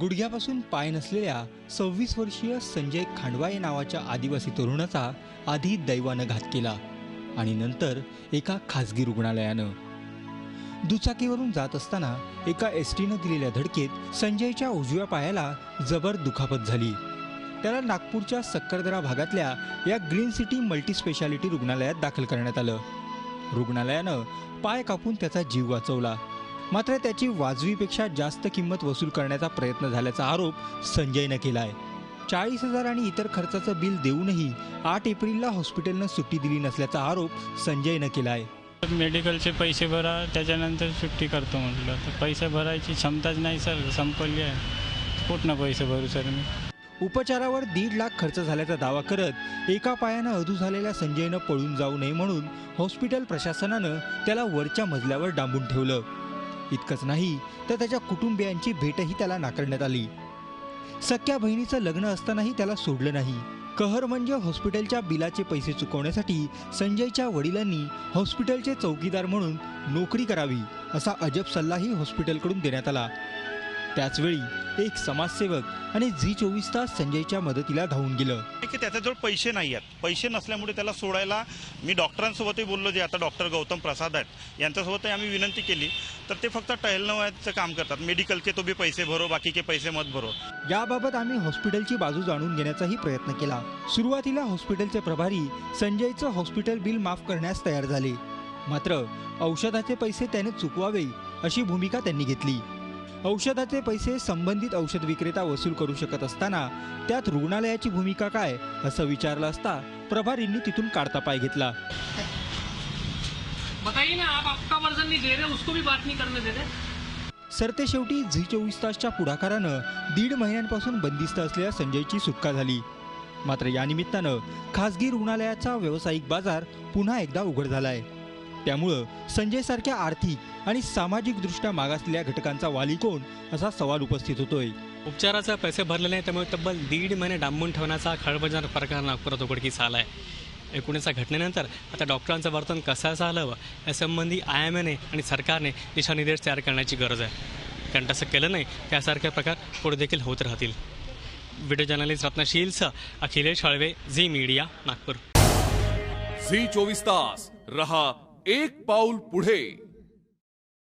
गुडघ्यापासून पाय नसलेल्या 26 वर्षीय संजय खांडवाये नावाच्या आदिवासी तरुणाचा आधी दैवानं घात केला आणि नंतर एका खासगी रुग्णालयानं दुचाकीवरून जात असताना एका एसटीनं दिलेल्या धडकेत संजयच्या उजव्या पायाला जबर दुखापत झाली। त्याला नागपूरच्या सक्करदरा भागातल्या या ग्रीन सिटी मल्टी स्पेशालिटी रुग्णालयात दाखल करण्यात आलं। रुग्णालयानं पाय कापून त्याचा जीव वाचवला, मात्र त्याची वाजवीपेक्षा जास्त किंमत वसूल करण्याचा प्रयत्न झाल्याचा आरोप संजयनं केलाय। 40,000 आणि इतर खर्चाचं बिल देऊनही 8 एप्रिलला हॉस्पिटलनं सुट्टी दिली नसल्याचा आरोप संजयनं केलाय। मेडिकलचे पैसे भरा, त्याच्यानंतर सुट्टी करतो म्हटलं तर पैसे भरायची क्षमताच नाही सर, संपली आहे। कुठनं पैसे भरू सर मी? उपचारावर 1.5 लाख खर्च झाल्याचा दावा करत एका पायानं अधू झालेल्या संजयनं पळून जाऊ नये म्हणून हॉस्पिटल प्रशासनानं त्याला वरच्या मजल्यावर डांबून ठेवलं। इतकंच नाही तर त्याच्या कुटुंबियांची भेटही त्याला नाकारण्यात आली। सख्या बहिणीचं लग्न असतानाही त्याला सोडलं नाही। कहर म्हणजे हॉस्पिटलच्या बिलाचे पैसे चुकवण्यासाठी संजयच्या वडिलांनी हॉस्पिटलचे चौकीदार म्हणून नोकरी करावी असा अजब सल्लाही हॉस्पिटलकडून देण्यात आला। त्याचवेळी एक समाजसेवक आणि झी 24 तास संजयच्या मदतीला धावून गेलं की त्याच्याजवळ पैसे नाही आहेत। पैसे नसल्यामुळे त्याला सोडायला मी डॉक्टरांसोबतही बोललो, जे आता डॉक्टर गौतम प्रसाद आहेत यांच्यासोबतही आम्ही विनंती केली, तर ते फक्त टहलणं काम करतात। मेडिकल के तो भी पैसे भरो, बाकी के पैसे मत भरो। याबाबत आम्ही हॉस्पिटलची बाजू जाणून घेण्याचाही प्रयत्न केला। सुरुवातीला हॉस्पिटलचे प्रभारी संजयचं हॉस्पिटल बिल माफ करण्यास तयार झाले, मात्र औषधाचे पैसे त्याने चुकवावे अशी भूमिका त्यांनी घेतली। औषधाचे पैसे संबंधित औषध विक्रेता वसूल करू शकत असताना त्यात रुग्णालयाची भूमिका काय असं विचारलं असता प्रभारींनी तिथून काढता पाय घेतला। बताइए ना, आप आपका वर्जन नहीं दे रहे, उसको भी बात नहीं करने दे रहे। सरतेशेवटी झी 24 तासच्या पुढाकारानं 1.5 महिन्यांपासून बंदिस्त असलेल्या संजयची सुटका झाली। मात्र या निमित्तानं खासगी रुग्णालयाचा व्यावसायिक बाजार पुन्हा एकदा उघड झालाय। त्यामुळं संजयसारख्या आर्थिक आणि सामाजिकदृष्ट्या मागासलेल्या घटकांचा वाली कोण असा सवाल उपस्थित होतोय। उपचाराचे पैसे भरले नाही, त्यामुळे तब्बल 1.5 महिने डांबून ठेवण्याचा खळबळजनक प्रकार नागपुरात उघडकीस आला आहे। एकूणच घटनेनंतर आता डॉक्टरांचं वर्तन कसं असावं यासंबंधी IMAने आणि सरकारने दिशानिर्देश तयार करण्याची गरज आहे, कारण तसं केलं नाही त्यासारखे प्रकार पुढे देखील होत राहतील। व्हिडिओ जर्नलिस्ट रत्नशीलसह अखिलेश हळवे, झी मीडिया, नागपूर। झी 24 तास रहा एक पाऊल पुढे।